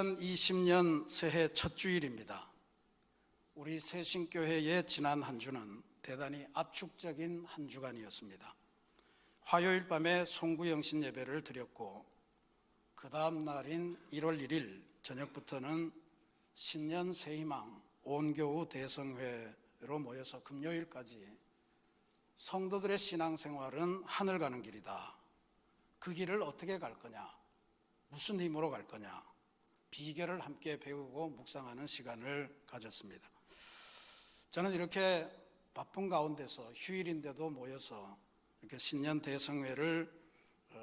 2020년 새해 첫 주일입니다. 우리 새신교회의 지난 한 주는 대단히 압축적인 한 주간이었습니다. 화요일 밤에 송구영신 예배를 드렸고 그 다음 날인 1월 1일 저녁부터는 신년 새희망 온교우 대성회로 모여서 금요일까지 성도들의 신앙생활은 하늘 가는 길이다. 그 길을 어떻게 갈 거냐? 무슨 힘으로 갈 거냐? 비결을 함께 배우고 묵상하는 시간을 가졌습니다. 저는 이렇게 바쁜 가운데서 휴일인데도 모여서 이렇게 신년 대성회를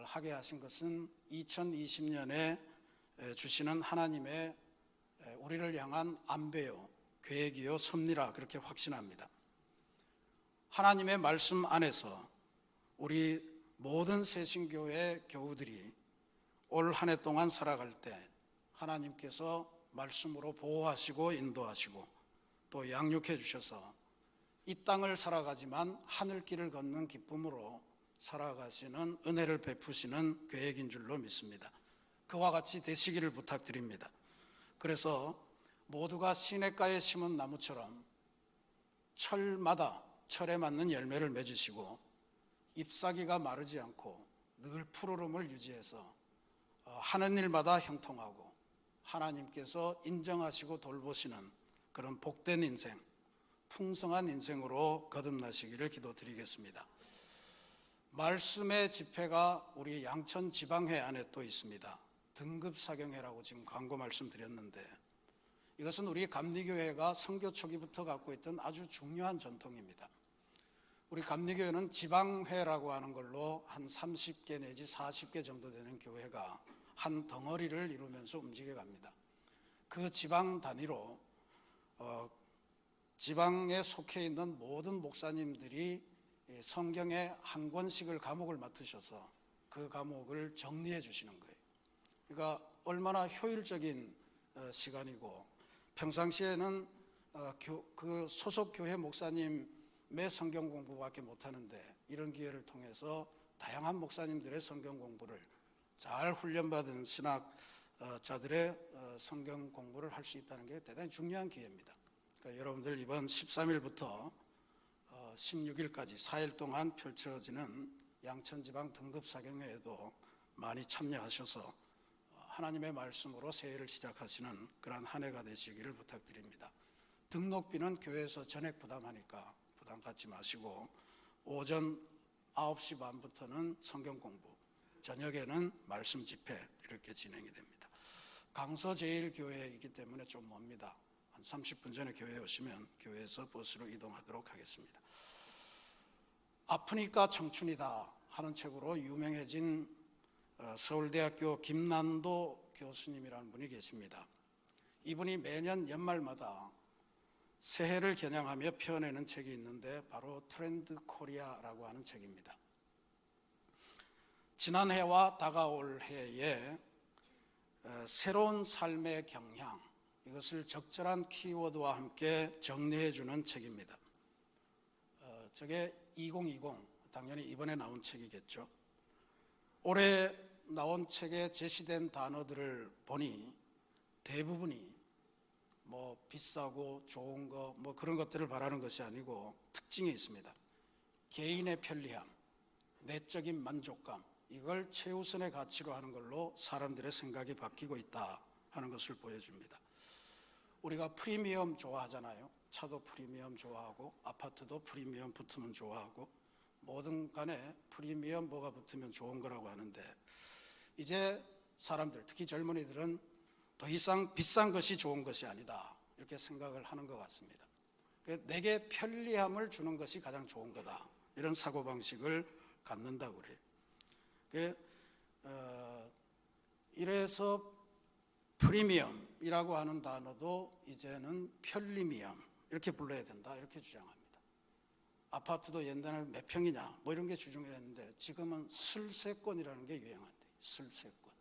하게 하신 것은 2020년에 주시는 하나님의 우리를 향한 안배요, 계획이요, 섭리라 그렇게 확신합니다. 하나님의 말씀 안에서 우리 모든 새신교회 교우들이 올 한 해 동안 살아갈 때 하나님께서 말씀으로 보호하시고 인도하시고 또 양육해 주셔서 이 땅을 살아가지만 하늘길을 걷는 기쁨으로 살아가시는 은혜를 베푸시는 계획인 줄로 믿습니다. 그와 같이 되시기를 부탁드립니다. 그래서 모두가 시냇가에 심은 나무처럼 철마다 철에 맞는 열매를 맺으시고 잎사귀가 마르지 않고 늘 푸르름을 유지해서 하는 일마다 형통하고 하나님께서 인정하시고 돌보시는 그런 복된 인생, 풍성한 인생으로 거듭나시기를 기도드리겠습니다. 말씀의 집회가 우리 양천 지방회 안에 또 있습니다. 등급사경회라고 지금 광고 말씀드렸는데 이것은 우리 감리교회가 선교 초기부터 갖고 있던 아주 중요한 전통입니다. 우리 감리교회는 지방회라고 하는 걸로 한 30개 내지 40개 정도 되는 교회가 한 덩어리를 이루면서 움직여갑니다. 그 지방 단위로 지방에 속해 있는 모든 목사님들이 성경의 한 권씩을 과목을 맡으셔서 그 과목을 정리해 주시는 거예요. 그러니까 얼마나 효율적인 시간이고 평상시에는 그 소속 교회 목사님의 성경 공부밖에 못하는데 이런 기회를 통해서 다양한 목사님들의 성경 공부를 잘 훈련받은 신학자들의 성경 공부를 할 수 있다는 게 대단히 중요한 기회입니다. 그러니까 여러분들 이번 13일부터 16일까지 4일 동안 펼쳐지는 양천지방 등급사경회에도 많이 참여하셔서 하나님의 말씀으로 새해를 시작하시는 그런 한 해가 되시기를 부탁드립니다. 등록비는 교회에서 전액 부담하니까 부담 갖지 마시고 오전 9시 반부터는 성경 공부, 저녁에는 말씀 집회 이렇게 진행이 됩니다. 강서제일교회이기 때문에 좀 멉니다. 한 30분 전에 교회에 오시면 교회에서 버스로 이동하도록 하겠습니다. 아프니까 청춘이다 하는 책으로 유명해진 서울대학교 김난도 교수님이라는 분이 계십니다. 이분이 매년 연말마다 새해를 겨냥하며 펴내는 책이 있는데 바로 트렌드 코리아라고 하는 책입니다. 지난 해와 다가올 해에 새로운 삶의 경향, 이것을 적절한 키워드와 함께 정리해 주는 책입니다. 저게 2020, 당연히 이번에 나온 책이겠죠. 올해 나온 책에 제시된 단어들을 보니 대부분이 뭐 비싸고 좋은 거 뭐 그런 것들을 바라는 것이 아니고 특징이 있습니다. 개인의 편리함, 내적인 만족감, 이걸 최우선의 가치로 하는 걸로 사람들의 생각이 바뀌고 있다 하는 것을 보여줍니다. 우리가 프리미엄 좋아하잖아요. 차도 프리미엄 좋아하고 아파트도 프리미엄 붙으면 좋아하고 뭐든 간에 프리미엄 뭐가 붙으면 좋은 거라고 하는데 이제 사람들, 특히 젊은이들은 더 이상 비싼 것이 좋은 것이 아니다 이렇게 생각을 하는 것 같습니다. 내게 편리함을 주는 것이 가장 좋은 거다 이런 사고방식을 갖는다고 그래요. 이래서 프리미엄이라고 하는 단어도 이제는 편리미엄 이렇게 불러야 된다 이렇게 주장합니다. 아파트도 옛날에 몇 평이냐 뭐 이런 게 주중했는데 지금은 슬세권이라는 게 유행한대요. 슬세권.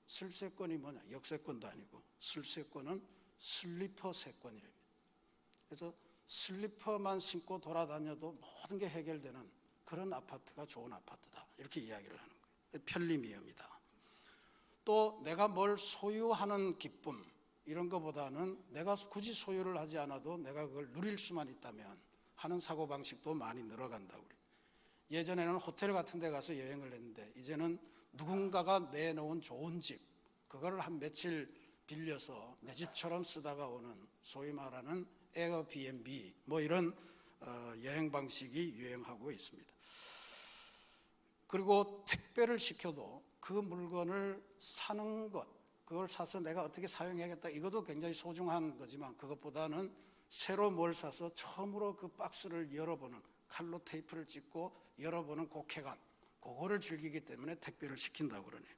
슬세권이 뭐냐? 역세권도 아니고 슬세권은 슬리퍼 세권이랍니다. 그래서 슬리퍼만 신고 돌아다녀도 모든 게 해결되는 그런 아파트가 좋은 아파트다 이렇게 이야기를 하는 거예요. 편리미엄이다. 또 내가 뭘 소유하는 기쁨 이런 것보다는 내가 굳이 소유를 하지 않아도 내가 그걸 누릴 수만 있다면 하는 사고방식도 많이 늘어간다고 그래요. 예전에는 호텔 같은 데 가서 여행을 했는데 이제는 누군가가 내놓은 좋은 집 그거를 한 며칠 빌려서 내 집처럼 쓰다가 오는 소위 말하는 에어비앤비 뭐 이런 여행 방식이 유행하고 있습니다. 그리고 택배를 시켜도 그 물건을 사는 것, 그걸 사서 내가 어떻게 사용해야겠다 이것도 굉장히 소중한 거지만 그것보다는 새로 뭘 사서 처음으로 그 박스를 열어보는 칼로 테이프를 찍고 열어보는 그 쾌감, 그거를 즐기기 때문에 택배를 시킨다고 그러네요.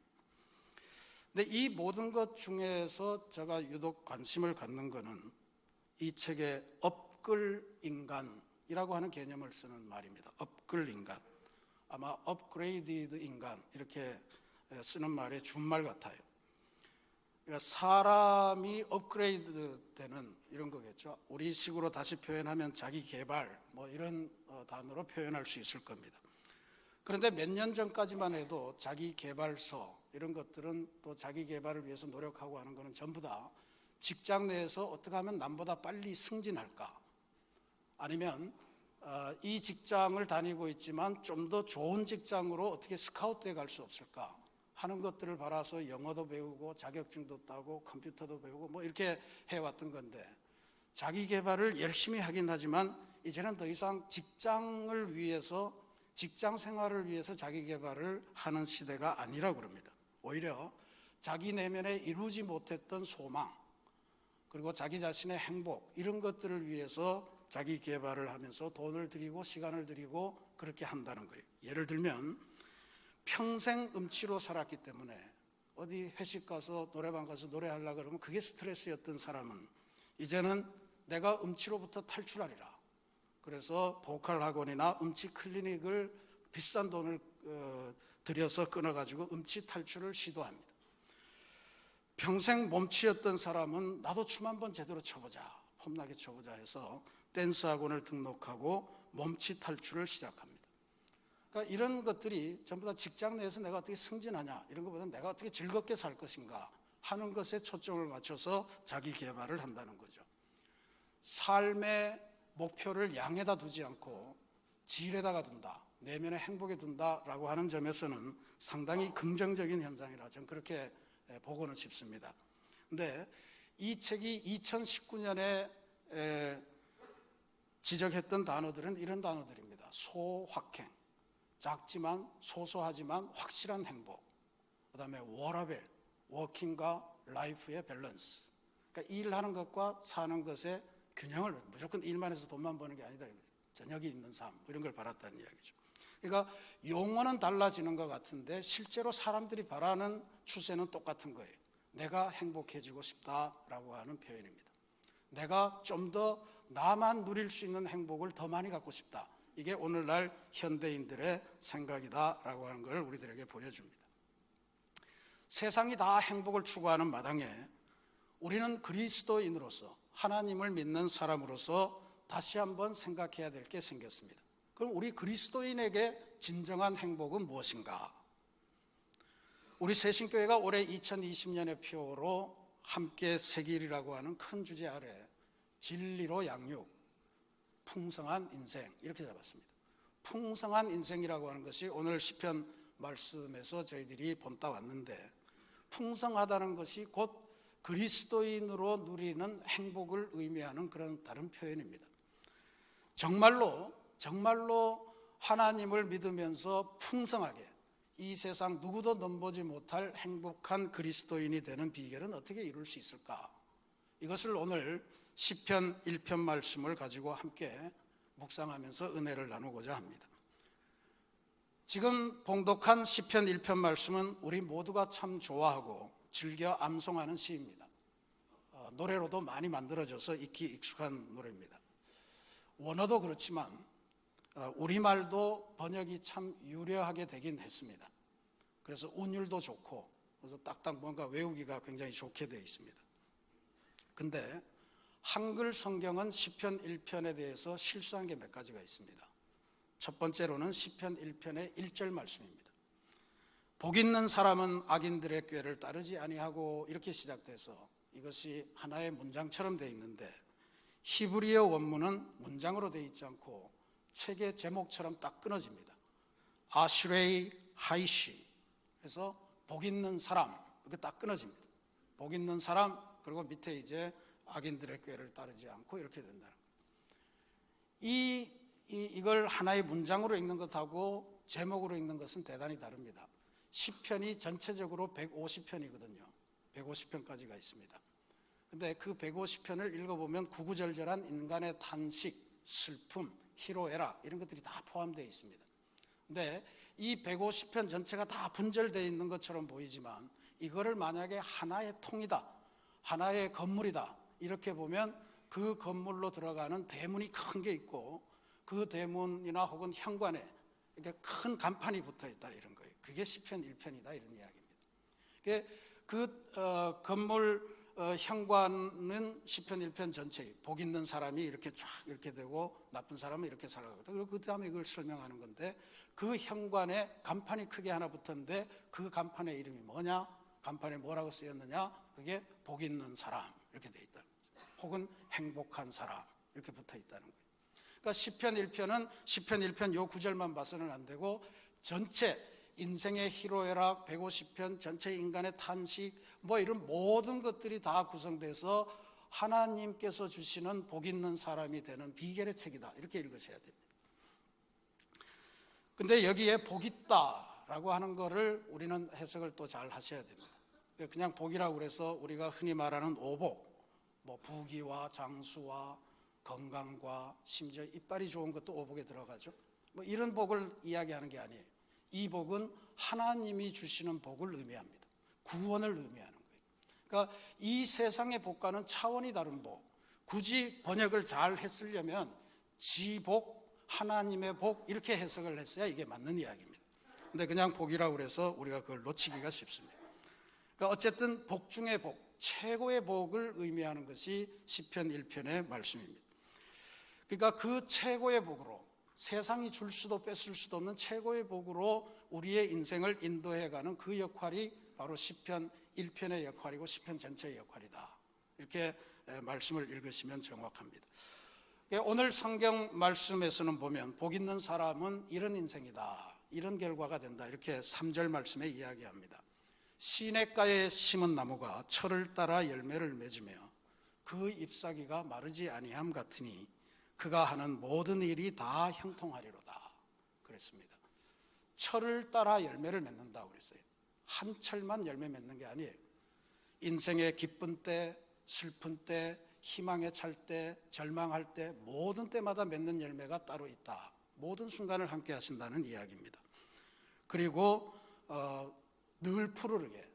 근데 이 모든 것 중에서 제가 유독 관심을 갖는 거는 이 책의 업글 인간이라고 하는 개념을 쓰는 말입니다. 업글 인간. 아마 업그레이디드 인간 이렇게 쓰는 말의 준말 같아요. 그러니까 사람이 업그레이드 되는 이런 거겠죠. 우리 식으로 다시 표현하면 자기 개발 뭐 이런 단어로 표현할 수 있을 겁니다. 그런데 몇 년 전까지만 해도 자기 개발서 이런 것들은 또 자기 개발을 위해서 노력하고 하는 것은 전부 다 직장 내에서 어떻게 하면 남보다 빨리 승진할까, 아니면 이 직장을 다니고 있지만 좀 더 좋은 직장으로 어떻게 스카우트해 갈 수 없을까 하는 것들을 바라서 영어도 배우고 자격증도 따고 컴퓨터도 배우고 뭐 이렇게 해왔던 건데, 자기 개발을 열심히 하긴 하지만 이제는 더 이상 직장을 위해서, 직장 생활을 위해서 자기 개발을 하는 시대가 아니라고 그럽니다. 오히려 자기 내면에 이루지 못했던 소망, 그리고 자기 자신의 행복 이런 것들을 위해서 자기 개발을 하면서 돈을 들이고 시간을 들이고 그렇게 한다는 거예요. 예를 들면 평생 음치로 살았기 때문에 어디 회식 가서 노래방 가서 노래하려고 그러면 그게 스트레스였던 사람은 이제는 내가 음치로부터 탈출하리라, 그래서 보컬 학원이나 음치 클리닉을 비싼 돈을 들여서 끊어가지고 음치 탈출을 시도합니다. 평생 몸치였던 사람은 나도 춤 한번 제대로 춰보자, 폼나게 춰보자 해서 댄스 학원을 등록하고 몸치 탈출을 시작합니다. 그러니까 이런 것들이 전부 다 직장 내에서 내가 어떻게 승진하냐 이런 것보다는 내가 어떻게 즐겁게 살 것인가 하는 것에 초점을 맞춰서 자기 개발을 한다는 거죠. 삶의 목표를 양에다 두지 않고 질에다가 둔다, 내면의 행복에 둔다라고 하는 점에서는 상당히 긍정적인 현상이라 저는 그렇게 보고는 싶습니다. 그런데 이 책이 2019년에 지적했던 단어들은 이런 단어들입니다. 소확행, 작지만 소소하지만 확실한 행복, 그 다음에 워라벨, 워킹과 라이프의 밸런스, 그러니까 일하는 것과 사는 것의 균형을, 무조건 일만 해서 돈만 버는 게 아니다, 저녁이 있는 삶 이런 걸 바랐다는 이야기죠. 그러니까 용어는 달라지는 것 같은데 실제로 사람들이 바라는 추세는 똑같은 거예요. 내가 행복해지고 싶다라고 하는 표현입니다. 내가 좀 더 나만 누릴 수 있는 행복을 더 많이 갖고 싶다, 이게 오늘날 현대인들의 생각이다라고 하는 걸 우리들에게 보여줍니다. 세상이 다 행복을 추구하는 마당에 우리는 그리스도인으로서, 하나님을 믿는 사람으로서 다시 한번 생각해야 될 게 생겼습니다. 그럼 우리 그리스도인에게 진정한 행복은 무엇인가? 우리 새신교회가 올해 2020년의 표로 함께 새길이라고 하는 큰 주제 아래 진리로 양육, 풍성한 인생 이렇게 잡았습니다. 풍성한 인생이라고 하는 것이 오늘 시편 말씀에서 저희들이 본따 왔는데, 풍성하다는 것이 곧 그리스도인으로 누리는 행복을 의미하는 그런 다른 표현입니다. 정말로 하나님을 믿으면서 풍성하게 이 세상 누구도 넘보지 못할 행복한 그리스도인이 되는 비결은 어떻게 이룰 수 있을까? 이것을 오늘 시편 1편 말씀을 가지고 함께 묵상하면서 은혜를 나누고자 합니다. 지금 봉독한 시편 1편 말씀은 우리 모두가 참 좋아하고 즐겨 암송하는 시입니다. 노래로도 많이 만들어져서 익히 익숙한 노래입니다. 원어도 그렇지만 우리말도 번역이 참 유려하게 되긴 했습니다. 그래서 운율도 좋고 그래서 딱딱 뭔가 외우기가 굉장히 좋게 되어 있습니다. 근데 한글 성경은 시편 1편에 대해서 실수한 게 몇 가지가 있습니다. 첫 번째로는 시편 1편의 1절 말씀입니다. 복 있는 사람은 악인들의 꾀를 따르지 아니하고 이렇게 시작돼서 이것이 하나의 문장처럼 되어 있는데 히브리어 원문은 문장으로 되어 있지 않고 책의 제목처럼 딱 끊어집니다. 아슈레이 하이시. 그래서 복 있는 사람 이렇게 딱 끊어집니다. 복 있는 사람 그리고 밑에 이제 악인들의 꾀를 따르지 않고 이렇게 된다는 거예요. 이걸 하나의 문장으로 읽는 것하고 제목으로 읽는 것은 대단히 다릅니다. 시편이 전체적으로 150편이거든요. 150편까지가 있습니다. 근데 그 150편을 읽어보면 구구절절한 인간의 탄식, 슬픔, 희로애락 이런 것들이 다 포함되어 있습니다. 근데 이 150편 전체가 다 분절되어 있는 것처럼 보이지만 이거를 만약에 하나의 통이다, 하나의 건물이다 이렇게 보면 그 건물로 들어가는 대문이 큰 게 있고 그 대문이나 혹은 현관에 이렇게 큰 간판이 붙어 있다 이런 거예요. 그게 시편 1편이다 이런 이야기입니다. 그 건물 현관은 시편 1편 전체 복 있는 사람이 이렇게 쫙 이렇게 되고 나쁜 사람은 이렇게 살아가거든. 그리고 그 다음에 이걸 설명하는 건데 그 현관에 간판이 크게 하나 붙었는데 그 간판의 이름이 뭐냐? 간판에 뭐라고 쓰였느냐? 그게 복 있는 사람 이렇게 돼 있다는 거죠. 혹은 행복한 사람 이렇게 붙어 있다는 거예요. 그러니까 시편 1편은 시편 1편 요 구절만 봐서는 안 되고 전체 인생의 희로애락 150편 전체 인간의 탄식 뭐 이런 모든 것들이 다 구성돼서 하나님께서 주시는 복 있는 사람이 되는 비결의 책이다 이렇게 읽으셔야 됩니다. 근데 여기에 복 있다라고 하는 거를 우리는 해석을 또 잘 하셔야 됩니다. 그냥 복이라고 그래서 우리가 흔히 말하는 오복, 뭐 부귀와 장수와 건강과 심지어 이빨이 좋은 것도 오복에 들어가죠. 뭐 이런 복을 이야기하는 게 아니에요. 이 복은 하나님이 주시는 복을 의미합니다. 구원을 의미하는 거예요. 그러니까 이 세상의 복과는 차원이 다른 복. 굳이 번역을 잘 했으려면 지복, 하나님의 복 이렇게 해석을 했어야 이게 맞는 이야기입니다. 근데 그냥 복이라고 그래서 우리가 그걸 놓치기가 쉽습니다. 그러니까 어쨌든 복 중의 복, 최고의 복을 의미하는 것이 시편 1편의 말씀입니다. 그러니까 그 최고의 복으로 세상이 줄 수도 뺏을 수도 없는 최고의 복으로 우리의 인생을 인도해가는 그 역할이 바로 시편 1편의 역할이고 시편 전체의 역할이다. 이렇게 말씀을 읽으시면 정확합니다. 오늘 성경 말씀에서는 보면 복 있는 사람은 이런 인생이다. 이런 결과가 된다. 이렇게 3절 말씀에 이야기합니다. 시냇가에 심은 나무가 철을 따라 열매를 맺으며 그 잎사귀가 마르지 아니함 같으니 그가 하는 모든 일이 다 형통하리로다 그랬습니다. 철을 따라 열매를 맺는다고 그랬어요. 한 철만 열매 맺는 게 아니에요. 인생의 기쁜 때, 슬픈 때, 희망에 찰 때, 절망할 때 모든 때마다 맺는 열매가 따로 있다. 모든 순간을 함께 하신다는 이야기입니다. 그리고 늘 푸르르게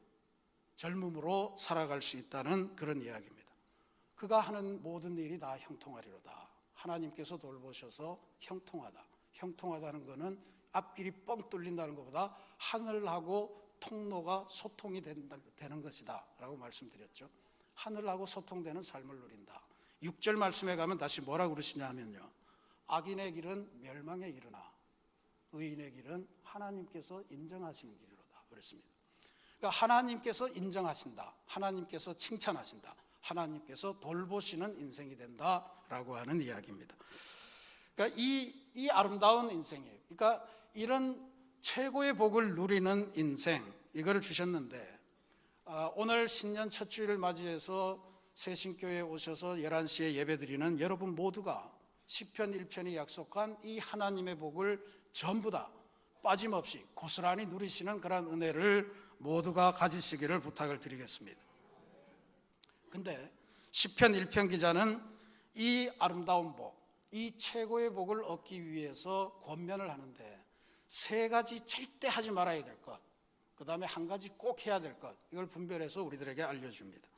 젊음으로 살아갈 수 있다는 그런 이야기입니다. 그가 하는 모든 일이 다 형통하리로다. 하나님께서 돌보셔서 형통하다. 형통하다는 것은 앞길이 뻥 뚫린다는 것보다 하늘하고 통로가 소통이 되는 것이다 라고 말씀드렸죠. 하늘하고 소통되는 삶을 누린다. 6절 말씀에 가면 다시 뭐라고 그러시냐 하면요, 악인의 길은 멸망에 이르나 의인의 길은 하나님께서 인정하시는 길이로다 그랬습니다. 그러니까 하나님께서 인정하신다, 하나님께서 칭찬하신다, 하나님께서 돌보시는 인생이 된다라고 하는 이야기입니다. 그러니까 이 아름다운 인생이에요. 그러니까 이런 최고의 복을 누리는 인생, 이거를 주셨는데 오늘 신년 첫 주일을 맞이해서 새신교회에 오셔서 11시에 예배드리는 여러분 모두가 시편 1편이 약속한 이 하나님의 복을 전부 다 빠짐없이 고스란히 누리시는 그런 은혜를 모두가 가지시기를 부탁을 드리겠습니다. 근데 시편 1편 기자는 이 아름다운 복, 이 최고의 복을 얻기 위해서 권면을 하는데 세 가지 절대 하지 말아야 될 것, 그 다음에 한 가지 꼭 해야 될 것, 이걸 분별해서 우리들에게 알려줍니다.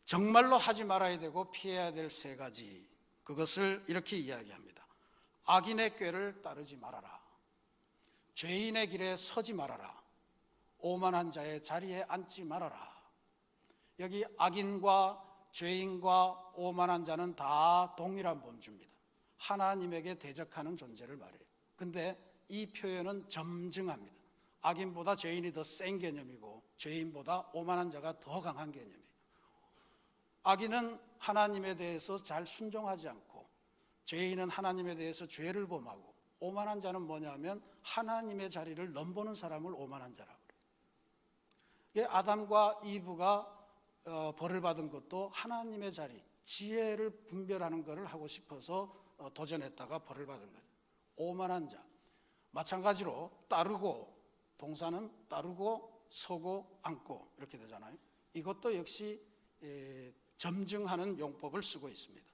정말로 하지 말아야 되고 피해야 될 세 가지, 그것을 이렇게 이야기합니다. 악인의 꾀를 따르지 말아라. 죄인의 길에 서지 말아라. 오만한 자의 자리에 앉지 말아라. 여기 악인과 죄인과 오만한 자는 다 동일한 범주입니다. 하나님에게 대적하는 존재를 말해요. 근데 이 표현은 점증합니다. 악인보다 죄인이 더 센 개념이고 죄인보다 오만한 자가 더 강한 개념이에요. 악인은 하나님에 대해서 잘 순종하지 않고 죄인은 하나님에 대해서 죄를 범하고 오만한 자는 뭐냐면 하나님의 자리를 넘보는 사람을 오만한 자라고 그래요. 아담과 이브가 벌을 받은 것도 하나님의 자리, 지혜를 분별하는 것을 하고 싶어서 도전했다가 벌을 받은 거죠. 오만한 자. 마찬가지로 따르고, 동사는 따르고 서고 앉고 이렇게 되잖아요. 이것도 역시 점증하는 용법을 쓰고 있습니다.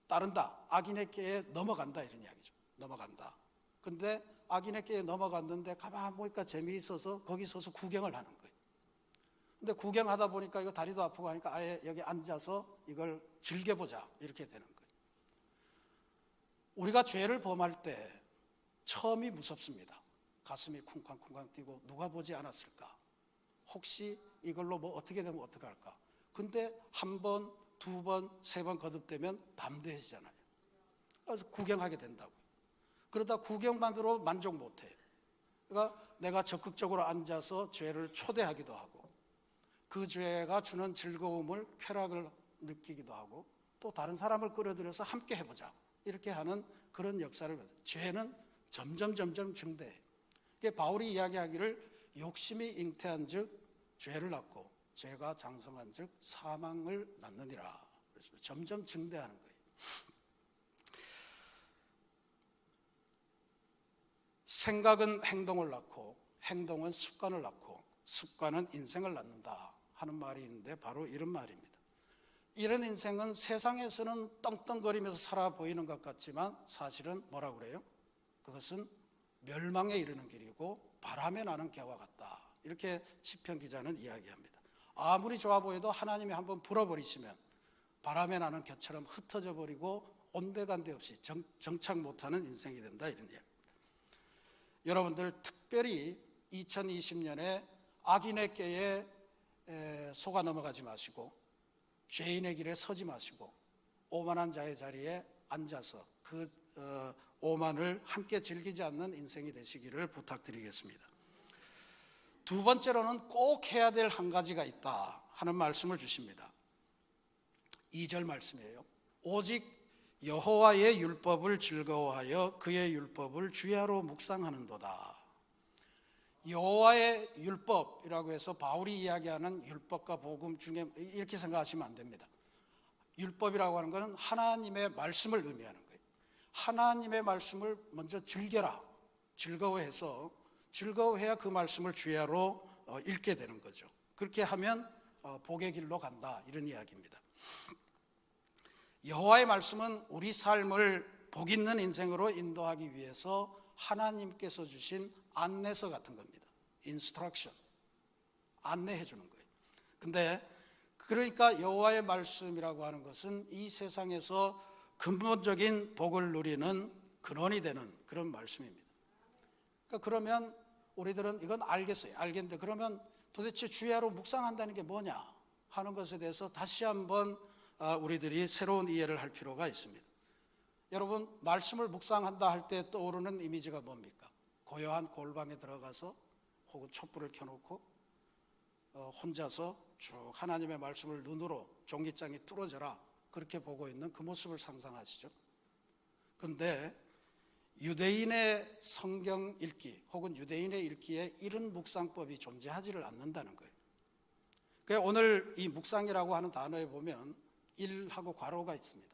따른다, 악인의 꾀에 넘어간다 이런 이야기죠. 넘어간다. 근데 악인의 꾀에 넘어갔는데 가만 보니까 재미있어서 거기 서서 구경을 하는 거예요. 근데 구경하다 보니까 이거 다리도 아프고 하니까 아예 여기 앉아서 이걸 즐겨보자 이렇게 되는 거예요. 우리가 죄를 범할 때 처음이 무섭습니다. 가슴이 쿵쾅쿵쾅 뛰고 누가 보지 않았을까? 혹시 이걸로 뭐 어떻게 되면 어떡할까? 근데 한 번, 두 번, 세 번 거듭되면 담대해지잖아요. 그래서 구경하게 된다고요. 그러다 구경만으로 만족 못해요. 그러니까 내가 적극적으로 앉아서 죄를 초대하기도 하고 그 죄가 주는 즐거움을, 쾌락을 느끼기도 하고 또 다른 사람을 끌어들여서 함께 해보자 이렇게 하는 그런 역사를 죄는 점점 증대해요. 바울이 이야기하기를 욕심이 잉태한 즉 죄를 낳고 죄가 장성한 즉 사망을 낳느니라. 그래서 점점 증대하는 거예요. 생각은 행동을 낳고 행동은 습관을 낳고 습관은 인생을 낳는다 하는 말이 있는데 바로 이런 말입니다. 이런 인생은 세상에서는 떵떵거리면서 살아 보이는 것 같지만 사실은 뭐라고 그래요? 그것은 멸망에 이르는 길이고 바람에 나는 개와 같다. 이렇게 시편 기자는 이야기합니다. 아무리 좋아 보여도 하나님이 한번 불어버리시면 바람에 나는 겨처럼 흩어져 버리고 온데간데 없이 정착 못하는 인생이 된다 이런 이야기입니다. 여러분들 특별히 2020년에 악인의 꾀에 속아 넘어가지 마시고 죄인의 길에 서지 마시고 오만한 자의 자리에 앉아서 그 오만을 함께 즐기지 않는 인생이 되시기를 부탁드리겠습니다. 두 번째로는 꼭 해야 될 한 가지가 있다 하는 말씀을 주십니다. 2절 말씀이에요. 오직 여호와의 율법을 즐거워하여 그의 율법을 주야로 묵상하는도다. 여호와의 율법이라고 해서 바울이 이야기하는 율법과 복음 중에 이렇게 생각하시면 안 됩니다. 율법이라고 하는 것은 하나님의 말씀을 의미하는 거예요. 하나님의 말씀을 먼저 즐겨라. 즐거워해야 그 말씀을 주야로 읽게 되는 거죠. 그렇게 하면 복의 길로 간다 이런 이야기입니다. 여호와의 말씀은 우리 삶을 복 있는 인생으로 인도하기 위해서 하나님께서 주신 안내서 같은 겁니다. 인스트럭션, 안내해 주는 거예요. 근데 그러니까 여호와의 말씀이라고 하는 것은 이 세상에서 근본적인 복을 누리는 근원이 되는 그런 말씀입니다. 그러니까 그러면 우리들은 이건 알겠어요. 알겠는데 그러면 도대체 주야로 묵상한다는 게 뭐냐 하는 것에 대해서 다시 한번 우리들이 새로운 이해를 할 필요가 있습니다. 여러분 말씀을 묵상한다 할 때 떠오르는 이미지가 뭡니까? 고요한 골방에 들어가서 혹은 촛불을 켜놓고 혼자서 쭉 하나님의 말씀을 눈으로 종이장이 뚫어져라 그렇게 보고 있는 그 모습을 상상하시죠. 그런데 유대인의 성경 읽기 혹은 유대인의 읽기에 이런 묵상법이 존재하지를 않는다는 거예요. 그러니까 오늘 이 묵상이라고 하는 단어에 보면 1하고 괄호가 있습니다.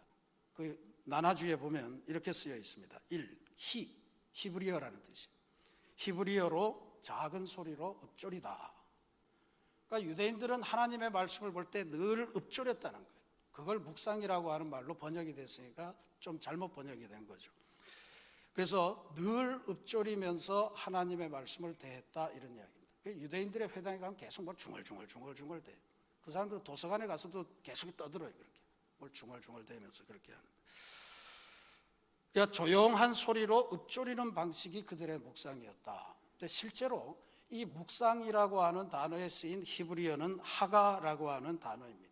그 나나주에 보면 이렇게 쓰여 있습니다. 1, 히브리어라는 뜻이. 히브리어로 작은 소리로 읊조리다. 그러니까 유대인들은 하나님의 말씀을 볼 때 늘 읊조렸다는 거예요. 그걸 묵상이라고 하는 말로 번역이 됐으니까 좀 잘못 번역이 된 거죠. 그래서 늘 읊조리면서 하나님의 말씀을 대했다 이런 이야기입니다. 유대인들의 회당에 가면 계속 뭘 중얼중얼 대. 그 사람들은 도서관에 가서도 계속 떠들어요. 그렇게 뭘 중얼중얼 대면서 그렇게 하는데. 그러니까 조용한 소리로 읊조리는 방식이 그들의 묵상이었다. 근데 실제로 이 묵상이라고 하는 단어에 쓰인 히브리어는 하가라고 하는 단어입니다.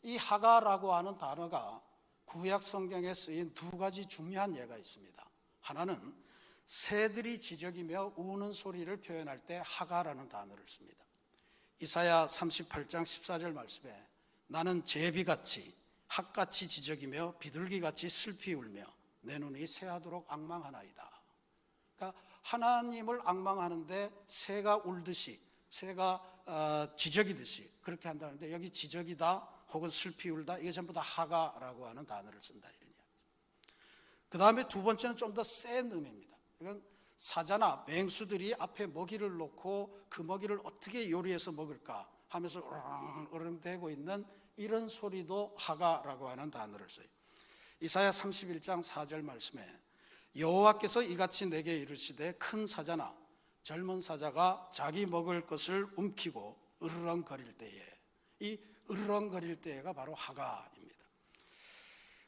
이 하가라고 하는 단어가 구약 성경에 쓰인 두 가지 중요한 예가 있습니다. 하나는 새들이 지저귀며 우는 소리를 표현할 때 하가라는 단어를 씁니다. 이사야 38장 14절 말씀에 나는 제비같이 학같이 지저귀며 비둘기같이 슬피 울며 내 눈이 새하도록 앙망하나이다. 그러니까 하나님을 앙망하는데 새가 울듯이, 새가 지저귀듯이 그렇게 한다는데, 여기 지저귀다 혹은 슬피 울다, 이게 전부 다 하가라고 하는 단어를 쓴다, 이런 이야기죠. 그 다음에 두 번째는 좀 더 센 의미입니다. 이건 사자나 맹수들이 앞에 먹이를 놓고 그 먹이를 어떻게 요리해서 먹을까 하면서 으르렁대고 있는 이런 소리도 하가라고 하는 단어를 써요. 이사야 31장 4절 말씀에 여호와께서 이같이 내게 이르시되 큰 사자나 젊은 사자가 자기 먹을 것을 움키고 으르렁거릴 때에, 이 으르렁거릴 때가 바로 하가입니다.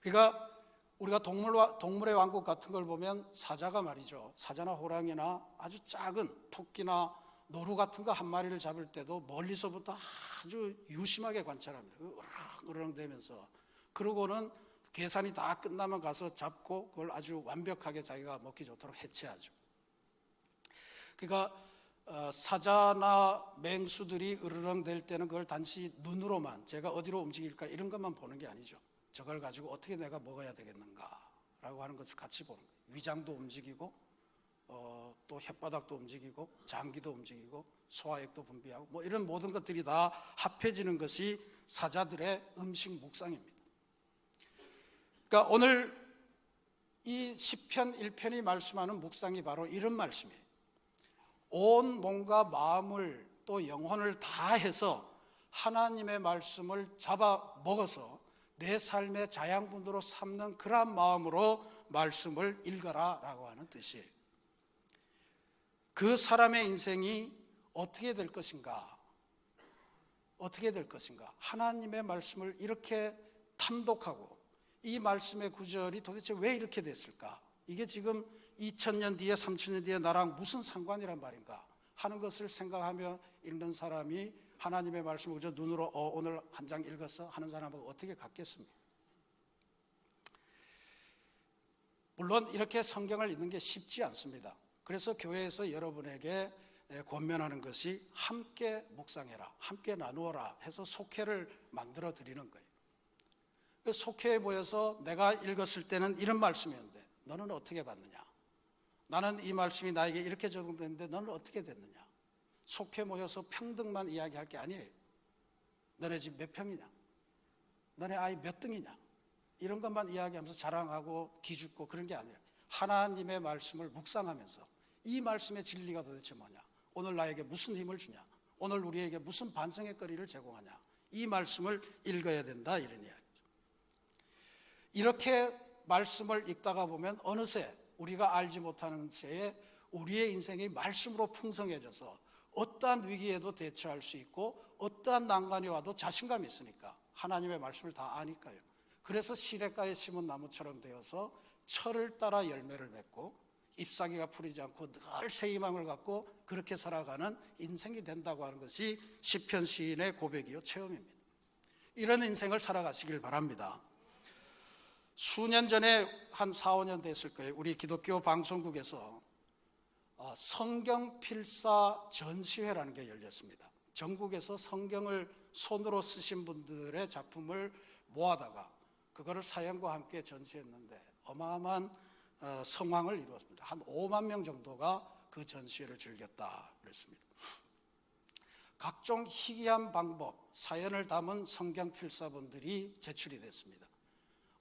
그러니까 우리가 동물의 왕국 같은 걸 보면 사자가 말이죠, 사자나 호랑이나 아주 작은 토끼나 노루 같은 거 한 마리를 잡을 때도 멀리서부터 아주 유심하게 관찰합니다. 으르렁대면서. 그러고는 계산이 다 끝나면 가서 잡고 그걸 아주 완벽하게 자기가 먹기 좋도록 해체하죠. 그러니까 사자나 맹수들이 으르렁댈 때는 그걸 단지 눈으로만 제가 어디로 움직일까 이런 것만 보는 게 아니죠. 저걸 가지고 어떻게 내가 먹어야 되겠는가라고 하는 것을 같이 보는 거예요. 위장도 움직이고 또 혓바닥도 움직이고 장기도 움직이고 소화액도 분비하고 뭐 이런 모든 것들이 다 합해지는 것이 사자들의 음식 묵상입니다. 그러니까 오늘 이 시편 1편이 말씀하는 묵상이 바로 이런 말씀이에요. 온 몸과 마음을 또 영혼을 다해서 하나님의 말씀을 잡아 먹어서 내 삶의 자양분으로 삼는 그러한 마음으로 말씀을 읽어라 라고 하는 뜻이에요. 그 사람의 인생이 어떻게 될 것인가? 어떻게 될 것인가? 하나님의 말씀을 이렇게 탐독하고 이 말씀의 구절이 도대체 왜 이렇게 됐을까? 이게 지금 2000년 뒤에 3000년 뒤에 나랑 무슨 상관이란 말인가 하는 것을 생각하며 읽는 사람이 하나님의 말씀을 그저 눈으로 오늘 한 장 읽었어 하는 사람하고 어떻게 같겠습니까? 물론 이렇게 성경을 읽는 게 쉽지 않습니다. 그래서 교회에서 여러분에게 권면하는 것이 함께 묵상해라, 함께 나누어라 해서 속회를 만들어 드리는 거예요. 속회에 모여서 내가 읽었을 때는 이런 말씀이었는데 너는 어떻게 봤느냐? 나는 이 말씀이 나에게 이렇게 적용됐는데 너는 어떻게 됐느냐? 속회 모여서 평등만 이야기할 게 아니에요. 너네 집 몇 평이냐? 너네 아이 몇 등이냐? 이런 것만 이야기하면서 자랑하고 기죽고 그런 게 아니라 하나님의 말씀을 묵상하면서 이 말씀의 진리가 도대체 뭐냐? 오늘 나에게 무슨 힘을 주냐? 오늘 우리에게 무슨 반성의 거리를 제공하냐? 이 말씀을 읽어야 된다, 이런 이야기죠. 이렇게 말씀을 읽다가 보면 어느새 우리가 알지 못하는 새에 우리의 인생이 말씀으로 풍성해져서 어떠한 위기에도 대처할 수 있고 어떠한 난관이 와도 자신감이 있으니까 하나님의 말씀을 다 아니까요. 그래서 시냇가에 심은 나무처럼 되어서 철을 따라 열매를 맺고 잎사귀가 풀리지 않고 늘 새 희망을 갖고 그렇게 살아가는 인생이 된다고 하는 것이 시편 시인의 고백이요 체험입니다. 이런 인생을 살아가시길 바랍니다. 수년 전에 한 4, 5년 됐을 거예요. 우리 기독교 방송국에서 성경 필사 전시회라는 게 열렸습니다. 전국에서 성경을 손으로 쓰신 분들의 작품을 모아다가 그거를 사연과 함께 전시했는데 어마어마한 성황을 이루었습니다. 한 5만 명 정도가 그 전시회를 즐겼다 그랬습니다. 각종 희귀한 방법, 사연을 담은 성경 필사본들이 제출이 됐습니다.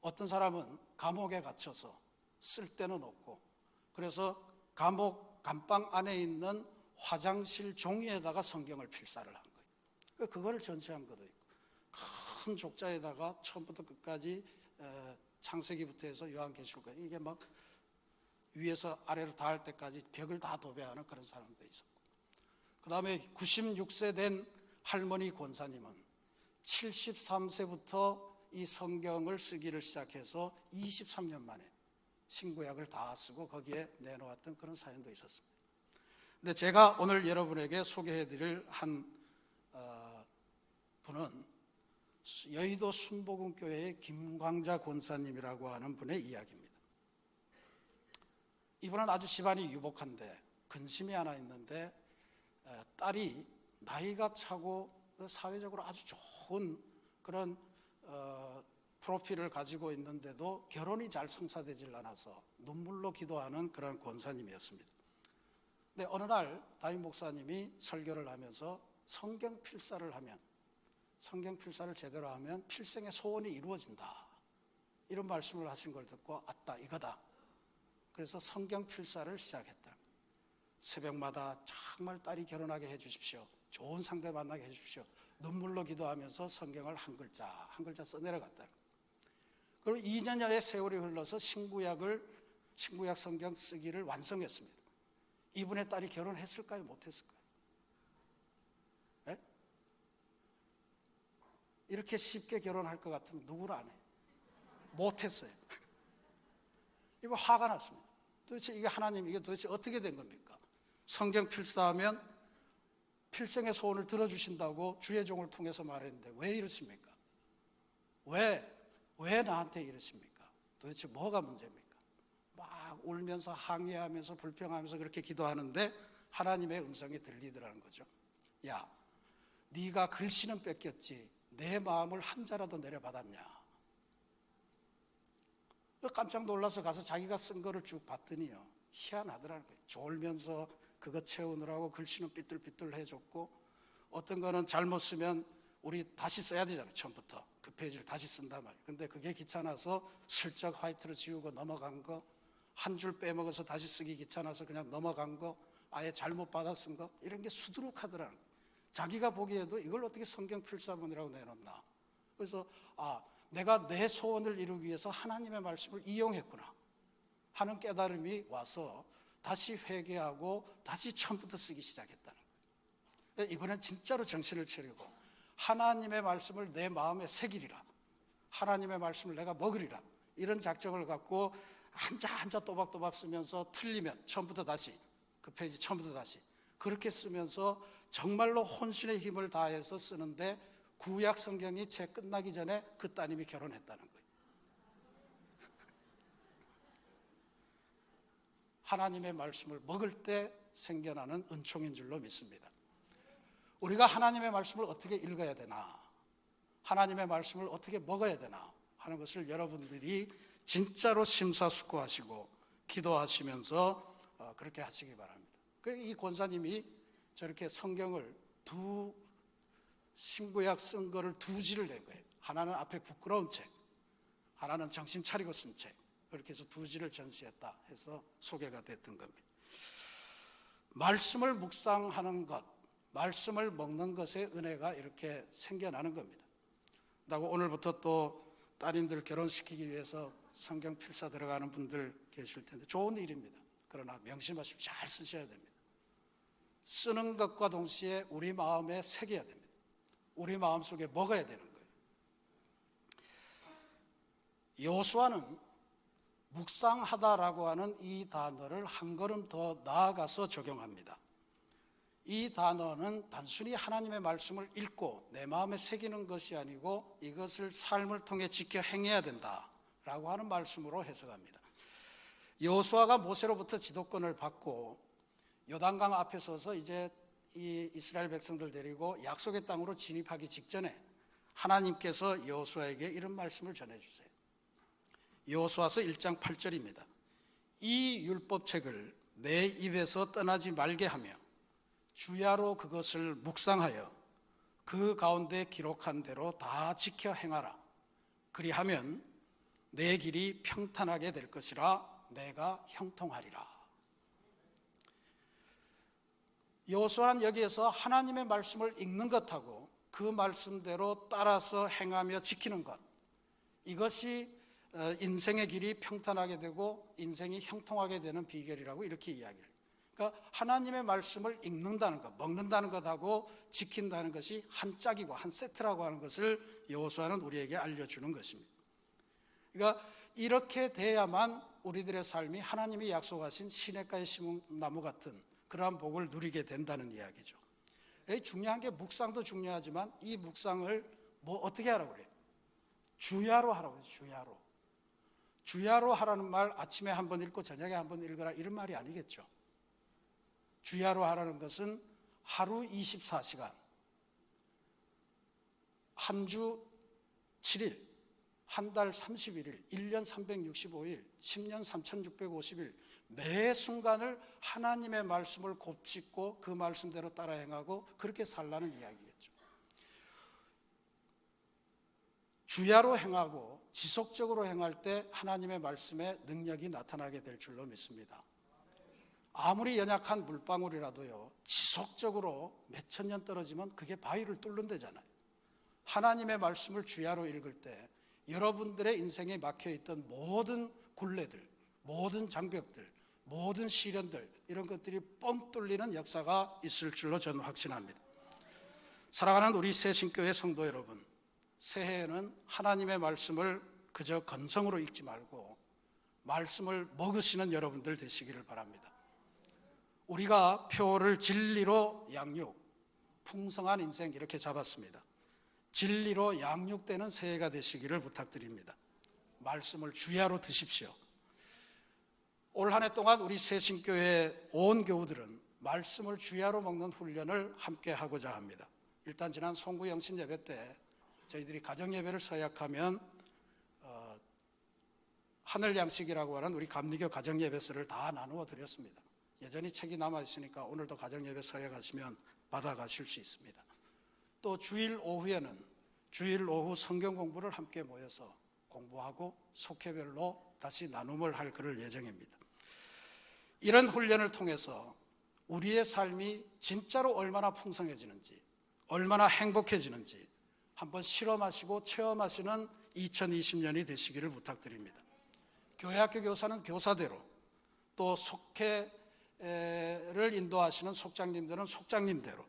어떤 사람은 감옥에 갇혀서 쓸 데는 없고 그래서 감옥 감방 안에 있는 화장실 종이에다가 성경을 필사를 한 거예요. 그거를 전시한 것도 있고 큰 족자에다가 처음부터 끝까지 창세기부터 해서 요한계시록까지 이게 막 위에서 아래로 닿을 때까지 벽을 다 도배하는 그런 사람도 있었고, 그 다음에 96세 된 할머니 권사님은 73세부터 이 성경을 쓰기를 시작해서 23년 만에 신구약을 다 쓰고 거기에 내놓았던 그런 사연도 있었습니다. 근데 제가 오늘 여러분에게 소개해드릴 한 분은 여의도 순복음교회의 김광자 권사님이라고 하는 분의 이야기입니다. 이분은 아주 집안이 유복한데 근심이 하나 있는데 딸이 나이가 차고 사회적으로 아주 좋은 그런 프로필을 가지고 있는데도 결혼이 잘 성사되질 않아서 눈물로 기도하는 그런 권사님이었습니다. 근데 어느 날 담임 목사님이 설교를 하면서 성경 필사를 제대로 하면 필생의 소원이 이루어진다, 이런 말씀을 하신 걸 듣고 아따 이거다. 그래서 성경 필사를 시작했다. 새벽마다 정말 딸이 결혼하게 해주십시오, 좋은 상대 만나게 해주십시오, 눈물로 기도하면서 성경을 한 글자 한 글자 써내려갔다. 그리고 2년여의 세월이 흘러서 신구약 성경 쓰기를 완성했습니다. 이분의 딸이 결혼했을까요? 못했을까요? 네? 이렇게 쉽게 결혼할 것 같으면 누구를 안 해? 못했어요. 이거 화가 났습니다. 도대체 이게 하나님, 이게 도대체 어떻게 된 겁니까? 성경 필사하면 필생의 소원을 들어주신다고 주의 종을 통해서 말했는데 왜 이렇습니까? 왜 나한테 이러십니까? 도대체 뭐가 문제입니까? 막 울면서 항의하면서 불평하면서 그렇게 기도하는데 하나님의 음성이 들리더라는 거죠. 야, 네가 글씨는 뺏겼지 내 마음을 한 자라도 내려받았냐? 깜짝 놀라서 가서 자기가 쓴 거를 쭉 봤더니요, 희한하더라는 거예요. 졸면서 그거 채우느라고 글씨는 삐뚤삐뚤 해줬고, 어떤 거는 잘못 쓰면 우리 다시 써야 되잖아요. 처음부터 그 페이지를 다시 쓴단 말이에요. 근데 그게 귀찮아서 슬쩍 화이트로 지우고 넘어간 거, 한 줄 빼먹어서 다시 쓰기 귀찮아서 그냥 넘어간 거, 아예 잘못 받아 쓴 거, 이런 게 수두룩하더라는 거예요. 자기가 보기에도 이걸 어떻게 성경 필사본이라고 내놓나. 그래서 내가 내 소원을 이루기 위해서 하나님의 말씀을 이용했구나 하는 깨달음이 와서 다시 회개하고 다시 처음부터 쓰기 시작했다는 거예요. 이번엔 진짜로 정신을 차리고 하나님의 말씀을 내 마음에 새기리라, 하나님의 말씀을 내가 먹으리라, 이런 작정을 갖고 한자 또박또박 쓰면서 틀리면 처음부터 다시, 그 페이지 처음부터 다시 그렇게 쓰면서 정말로 혼신의 힘을 다해서 쓰는데 구약 성경이 채 끝나기 전에 그 따님이 결혼했다는 거예요. 하나님의 말씀을 먹을 때 생겨나는 은총인 줄로 믿습니다. 우리가 하나님의 말씀을 어떻게 읽어야 되나, 하나님의 말씀을 어떻게 먹어야 되나 하는 것을 여러분들이 진짜로 심사숙고하시고 기도하시면서 그렇게 하시기 바랍니다. 이 권사님이 저렇게 성경을 신구약 쓴 거를 두 지를 낸 거예요. 하나는 앞에 부끄러운 책, 하나는 정신 차리고 쓴 책, 그렇게 해서 두 지를 전시했다 해서 소개가 됐던 겁니다. 말씀을 묵상하는 것, 말씀을 먹는 것의 은혜가 이렇게 생겨나는 겁니다. 그리고 오늘부터 또 따님들 결혼시키기 위해서 성경 필사 들어가는 분들 계실 텐데 좋은 일입니다. 그러나 명심하시고 잘 쓰셔야 됩니다. 쓰는 것과 동시에 우리 마음에 새겨야 됩니다. 우리 마음속에 먹어야 되는 거예요. 여호수아는 묵상하다라고 하는 이 단어를 한 걸음 더 나아가서 적용합니다. 이 단어는 단순히 하나님의 말씀을 읽고 내 마음에 새기는 것이 아니고 이것을 삶을 통해 지켜 행해야 된다라고 하는 말씀으로 해석합니다. 여호수아가 모세로부터 지도권을 받고 요단강 앞에 서서 이제 이 이스라엘 백성들 데리고 약속의 땅으로 진입하기 직전에 하나님께서 여호수아에게 이런 말씀을 전해주세요. 여호수아서 1장 8절입니다. 이 율법책을 내 입에서 떠나지 말게 하며 주야로 그것을 묵상하여 그 가운데 기록한 대로 다 지켜 행하라. 그리하면 내 길이 평탄하게 될 것이라 내가 형통하리라. 여호수아는 여기에서 하나님의 말씀을 읽는 것하고 그 말씀대로 따라서 행하며 지키는 것, 이것이 인생의 길이 평탄하게 되고 인생이 형통하게 되는 비결이라고 이렇게 이야기를 해요. 그러니까 하나님의 말씀을 읽는다는 것, 먹는다는 것하고 지킨다는 것이 한 짝이고 한 세트라고 하는 것을 여호수아는 우리에게 알려주는 것입니다. 그러니까 이렇게 돼야만 우리들의 삶이 하나님이 약속하신 시냇가에 심은 나무 같은 그러한 복을 누리게 된다는 이야기죠. 중요한 게 묵상도 중요하지만 이 묵상을 어떻게 하라고 그래요? 주야로 하라고 해요. 주야로. 주야로 하라는 말 아침에 한 번 읽고 저녁에 한 번 읽어라 이런 말이 아니겠죠. 주야로 하라는 것은 하루 24시간, 한 주 7일, 한 달 31일, 1년 365일, 10년 3650일 매 순간을 하나님의 말씀을 곱씹고 그 말씀대로 따라 행하고 그렇게 살라는 이야기겠죠. 주야로 행하고 지속적으로 행할 때 하나님의 말씀의 능력이 나타나게 될 줄로 믿습니다. 아무리 연약한 물방울이라도요, 지속적으로 몇천 년 떨어지면 그게 바위를 뚫는다잖아요. 하나님의 말씀을 주야로 읽을 때 여러분들의 인생에 막혀있던 모든 굴레들, 모든 장벽들, 모든 시련들 이런 것들이 뻥 뚫리는 역사가 있을 줄로 저는 확신합니다. 사랑하는 우리 새신교회 성도 여러분, 새해에는 하나님의 말씀을 그저 건성으로 읽지 말고 말씀을 먹으시는 여러분들 되시기를 바랍니다. 우리가 표를 진리로 양육, 풍성한 인생 이렇게 잡았습니다. 진리로 양육되는 새해가 되시기를 부탁드립니다. 말씀을 주야로 드십시오. 올 한 해 동안 우리 새신교회 온 교우들은 말씀을 주야로 먹는 훈련을 함께 하고자 합니다. 일단 지난 송구 영신 예배 때 저희들이 가정 예배를 서약하면 하늘 양식이라고 하는 우리 감리교 가정 예배서를 다 나누어 드렸습니다. 여전히 책이 남아 있으니까 오늘도 가정 예배 서약하시면 받아가실 수 있습니다. 또 주일 오후에는 주일 오후 성경 공부를 함께 모여서 공부하고 속회별로 다시 나눔을 할 그럴 예정입니다. 이런 훈련을 통해서 우리의 삶이 진짜로 얼마나 풍성해지는지, 얼마나 행복해지는지 한번 실험하시고 체험하시는 2020년이 되시기를 부탁드립니다. 교회학교 교사는 교사대로, 또 속회를 인도하시는 속장님들은 속장님대로,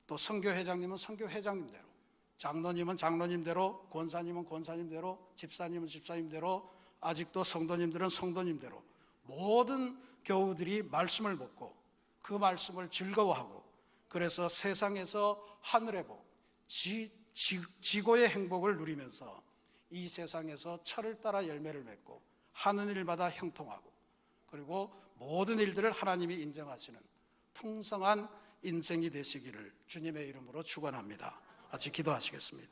또 선교회장님은 선교회장님대로, 장로님은 장로님대로, 권사님은 권사님대로, 집사님은 집사님대로, 아직도 성도님들은 성도님대로 모든 교우들이 말씀을 먹고 그 말씀을 즐거워하고 그래서 세상에서 하늘의 복, 지고의 행복을 누리면서 이 세상에서 철을 따라 열매를 맺고 하는 일마다 형통하고 그리고 모든 일들을 하나님이 인정하시는 풍성한 인생이 되시기를 주님의 이름으로 축원합니다. 같이 기도하시겠습니다.